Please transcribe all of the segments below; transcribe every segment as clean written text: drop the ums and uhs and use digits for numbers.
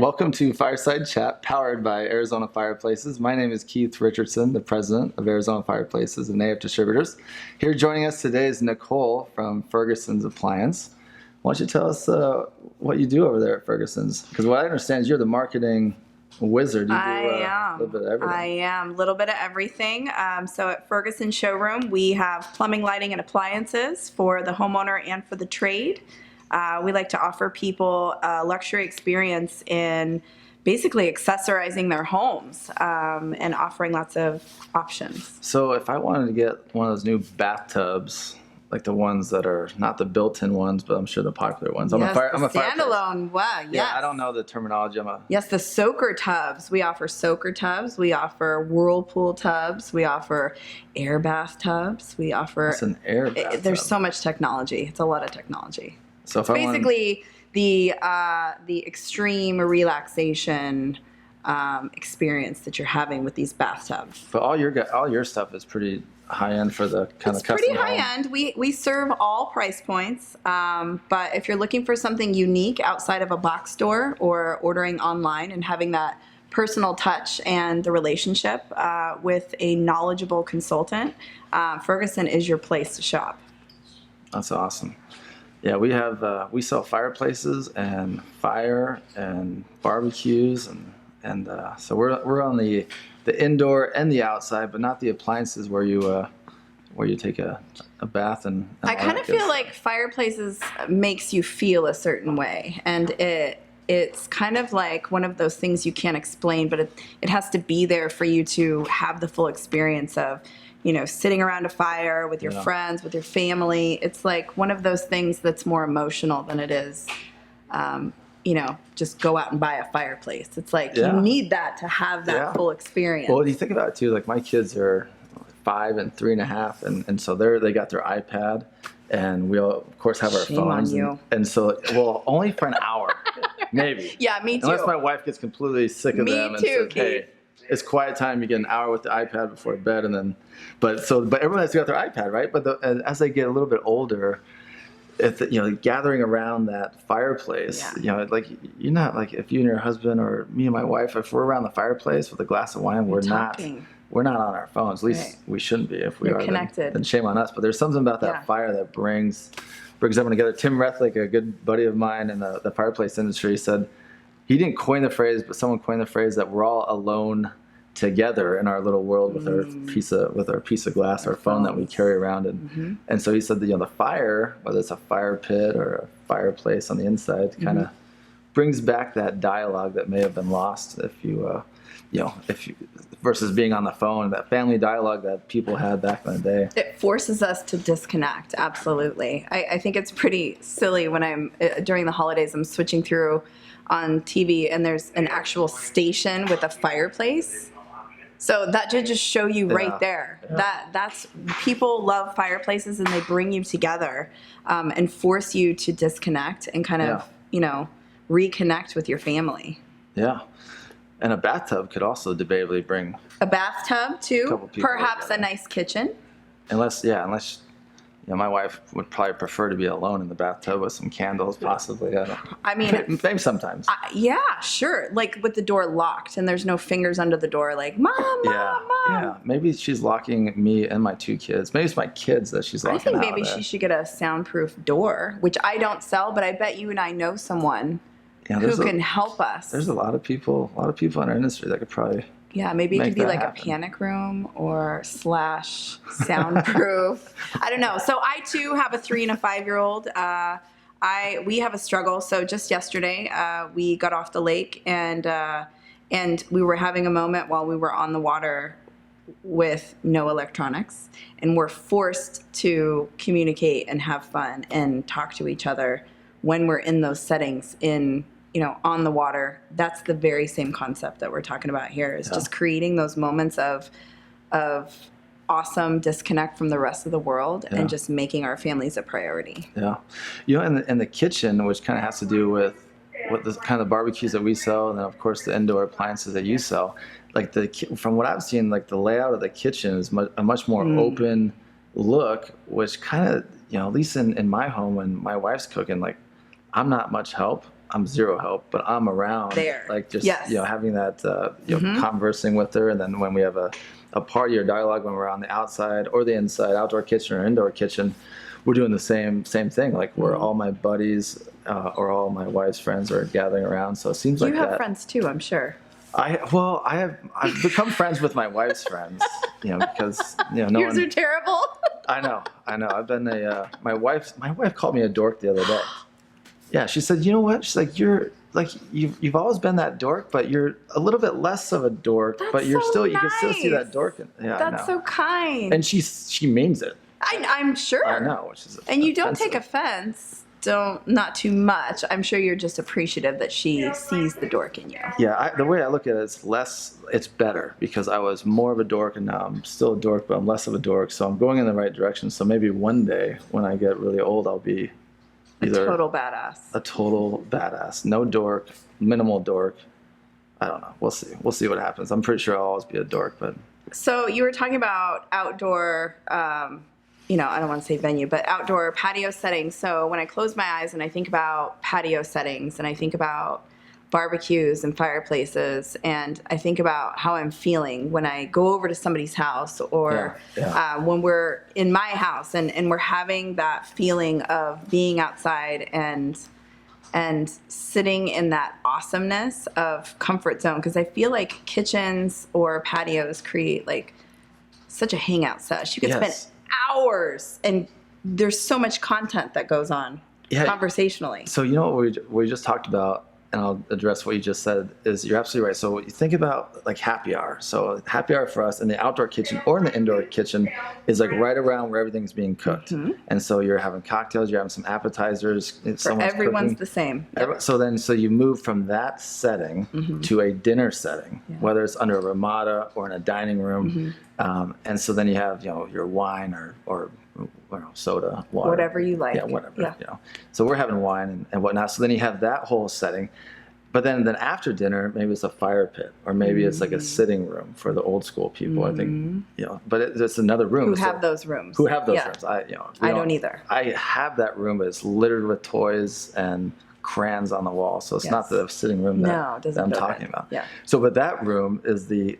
Welcome to Fireside Chat, powered by Arizona Fireplaces. My name is Keith Richardson, the president of Arizona Fireplaces and AF Distributors. Here joining us today is Nicole from Ferguson's Appliance. Why don't you tell us what you do over there at Ferguson's? Because what I understand is you're the marketing wizard. You do a little bit of everything. I am. A little bit of everything. So at Ferguson Showroom, we have plumbing, lighting, and appliances for the homeowner and for the trade. We like to offer people a luxury experience in basically accessorizing their homes and offering lots of options. So if I wanted to get one of those new bathtubs, like the ones that are not the built-in ones, but I'm sure the popular ones. I'm a standalone. Wow, yes. Yeah, I don't know the terminology. Yes, the soaker tubs. We offer soaker tubs. We offer whirlpool tubs. We offer air bath tubs. We offer. It's an air bath. There's so much technology. It's a lot of technology. So if basically the extreme relaxation experience that you're having with these bathtubs. But all your stuff is pretty high end for the kind of custom. It's pretty high end. We serve all price points, but if you're looking for something unique outside of a box store or ordering online and having that personal touch and the relationship with a knowledgeable consultant, Ferguson is your place to shop. That's awesome. Yeah, we sell fireplaces and fire and barbecues and so we're on the indoor and the outside, but not the appliances where you take a bath and I kind of feel like fireplaces makes you feel a certain way, and it's kind of like one of those things you can't explain, but it has to be there for you to have the full experience of, sitting around a fire with your friends, with your family. It's like one of those things that's more emotional than it is, just go out and buy a fireplace. It's like you need that to have that full experience. Well, you think about it too, like my kids are 5 and 3.5, and so they got their iPad, and we all, of course, have our Shame phones. On you. And so, well, only for an hour, maybe. Yeah, me too. Unless my wife gets completely sick of them and too, says, hey, it's quiet time. You get an hour with the iPad before bed, and then, but everyone has got their iPad, right? But as they get a little bit older, gathering around that fireplace, like you're not like if you and your husband or me and my wife, if we're around the fireplace with a glass of wine, we're not on our phones. At least we shouldn't be. If we are connected, then shame on us. But there's something about that fire that brings everyone together. Tim Rethlick, a good buddy of mine in the fireplace industry, said he didn't coin the phrase, but someone coined the phrase that we're all alone together in our little world with our piece of glass, our phone that we carry around, and so he said that the fire, whether it's a fire pit or a fireplace on the inside, kind of brings back that dialogue that may have been lost if you versus being on the phone, that family dialogue that people had back in the day. It forces us to disconnect. Absolutely. I think it's pretty silly when during the holidays, I'm switching through on TV and there's an actual station with a fireplace. So that should just show you right there. That's people love fireplaces, and they bring you together and force you to disconnect and kind of reconnect with your family. Yeah, and a bathtub could also debatably bring a bathtub too. Perhaps a nice kitchen. Unless my wife would probably prefer to be alone in the bathtub with some candles, possibly. I mean, maybe sometimes. Yeah, sure. Like with the door locked and there's no fingers under the door, like, Mom. Yeah, maybe she's locking me and my 2 kids. Maybe it's my kids that she's locking out. I think maybe she should get a soundproof door, which I don't sell, but I bet you and I know someone who can help us. There's a lot of people in our industry that could probably. Yeah, maybe it could be like a panic room or / soundproof. I don't know. So I too have a 3 and a 5-year-old. We have a struggle. So just yesterday, we got off the lake and we were having a moment while we were on the water with no electronics, and we're forced to communicate and have fun and talk to each other when we're in those settings on the water. That's the very same concept that we're talking about here, is just creating those moments of awesome disconnect from the rest of the world and just making our families a priority. Yeah. In the kitchen, which kind of has to do with the kind of barbecues that we sell, and then of course the indoor appliances that you sell, like from what I've seen, like the layout of the kitchen is a much more open look, which kind of, at least in my home when my wife's cooking, like I'm not much help. I'm zero help, but I'm around there. like just, Yes. Having that, conversing with her. And then when we have a party or dialogue, when we're on the outside or the inside, outdoor kitchen or indoor kitchen, we're doing the same thing. Like where all my buddies or all my wife's friends are gathering around. So it seems like you have friends too, I'm sure. I've become friends with my wife's friends, because no Yours one. are terrible. I know. I've been my wife called me a dork the other day. Yeah, she said, you know what? She's like, you're like you've always been that dork, but you're a little bit less of a dork. That's but you're so still nice. You can still see that dork. That's so kind. And she means it. I'm sure. I know, which is and you don't offensive. take offense. Not too much. I'm sure you're just appreciative that she sees the dork in you. Yeah, the way I look at it, it's better because I was more of a dork and now I'm still a dork, but I'm less of a dork. So I'm going in the right direction. So maybe one day when I get really old, I'll be either a total badass. A total badass. No dork, minimal dork. I don't know. We'll see. We'll see what happens. I'm pretty sure I'll always be a dork, but. So you were talking about outdoor, I don't want to say venue, but outdoor patio settings. So when I close my eyes and I think about patio settings and I think about barbecues and fireplaces and I think about how I'm feeling when I go over to somebody's house or when we're in my house and we're having that feeling of being outside and sitting in that awesomeness of comfort zone. Because I feel like kitchens or patios create like such a hangout sesh. You can spend hours and there's so much content that goes on conversationally. So what we just talked about, and I'll address what you just said, is you're absolutely right. So you think about like happy hour. So happy hour for us in the outdoor kitchen or in the indoor kitchen is like right around where everything's being cooked. Mm-hmm. And so you're having cocktails, you're having some appetizers. Everyone's cooking. The same. Yep. So you move from that setting to a dinner setting, whether it's under a ramada or in a dining room. Mm-hmm. And so then you have, your wine or soda, water. Whatever you like. Yeah, whatever. Yeah. So we're having wine and whatnot. So then you have that whole setting. But then after dinner, maybe it's a fire pit or maybe it's like a sitting room for the old school people, I think, but it's another room. Who have those rooms. Who have those rooms. I don't either. I have that room, but it's littered with toys and crayons on the wall. So it's not the sitting room that I'm talking about. Yeah. So, but that room is the,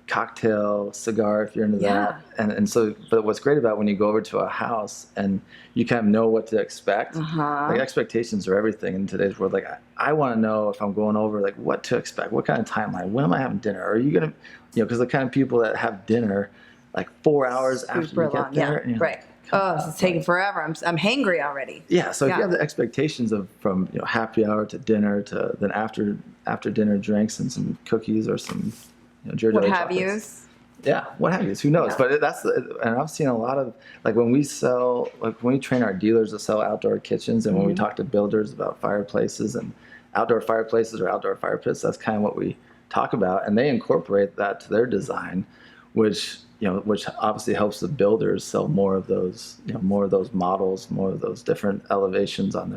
cocktail, cigar, if you're into that. And so, but what's great about when you go over to a house and you kind of know what to expect, like expectations are everything in today's world. Like I want to know if I'm going over, like what to expect, what kind of timeline, when am I having dinner? Are you going to, because the kind of people that have dinner like 4 hours after you get there. Yeah, right. It's taking forever. I'm hangry already. Yeah. So if you have the expectations of from happy hour to dinner to then after dinner drinks and some cookies or some what have yous. Yeah, what have yous. Who knows? Yeah. But and I've seen a lot of like when we train our dealers to sell outdoor kitchens and when we talk to builders about fireplaces and outdoor fireplaces or outdoor fire pits, that's kind of what we talk about, and they incorporate that to their design, which obviously helps the builders sell more of those models, more of those different elevations on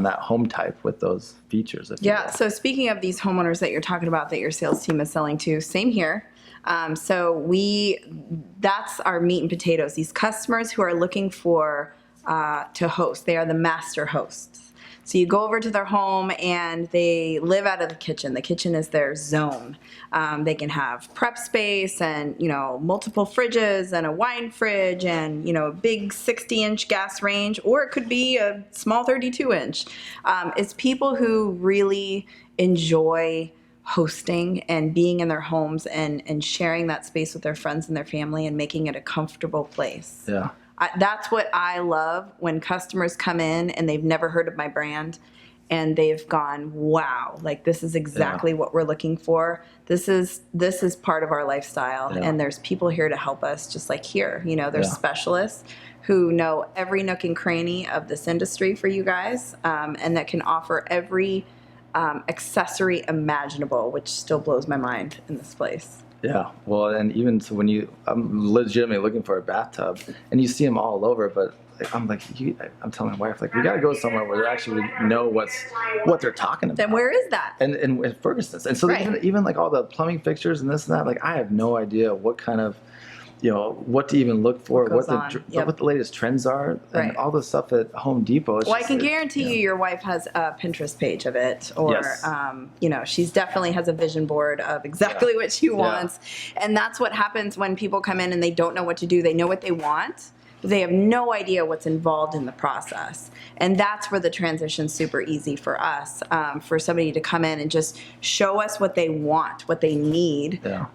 that home type with those features. So speaking of these homeowners that you're talking about that your sales team is selling to, same here. That's our meat and potatoes. These customers who are looking for to host, they are the master hosts. So you go over to their home and they live out of the kitchen. The kitchen is their zone. They can have prep space and, multiple fridges and a wine fridge and, a big 60-inch gas range, or it could be a small 32-inch. It's people who really enjoy hosting and being in their homes and sharing that space with their friends and their family and making it a comfortable place. Yeah. That's what I love when customers come in and they've never heard of my brand and they've gone, wow, like this is exactly what we're looking for. This is part of our lifestyle and there's people here to help us just like here. There's specialists who know every nook and cranny of this industry for you guys and that can offer every accessory imaginable, which still blows my mind in this place. Yeah, well, and even so when I'm legitimately looking for a bathtub, and you see them all over, but I'm telling my wife, like, we got to go somewhere where they actually know what they're talking about. Then where is that? And Ferguson's. And so even like all the plumbing fixtures and this and that, like I have no idea what kind of what to even look for, What goes on. Yep. what the latest trends are, and Right. all the stuff at Home Depot. Well, I can guarantee you your wife has a Pinterest page of it, or, Yes. she's definitely has a vision board of exactly what she wants. And that's what happens when people come in and they don't know what to do. They know what they want, but they have no idea what's involved in the process. And that's where the transition's super easy for us, for somebody to come in and just show us what they want, what they need. Yeah.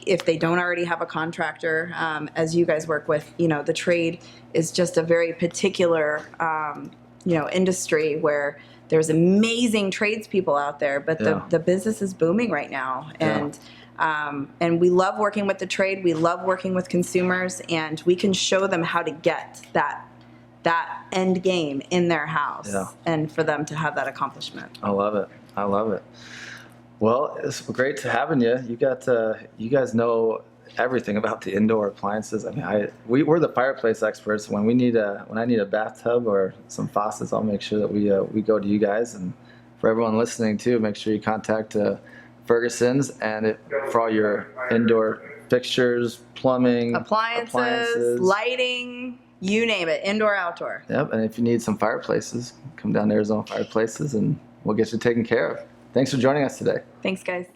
If they don't already have a contractor, as you guys work with, the trade is just a very particular, industry where there's amazing tradespeople out there, but the business is booming right now. And we love working with the trade. We love working with consumers, and we can show them how to get that end game in their house, and for them to have that accomplishment. I love it. Well, it's great to having you. You guys know everything about the indoor appliances. I mean, we're the fireplace experts. When I need a bathtub or some faucets, I'll make sure that we go to you guys. And for everyone listening too, make sure you contact Ferguson's, and for all your indoor fixtures, plumbing, appliances, lighting, you name it, indoor, outdoor. Yep, and if you need some fireplaces, come down to Arizona Fireplaces and we'll get you taken care of. Thanks for joining us today. Thanks, guys.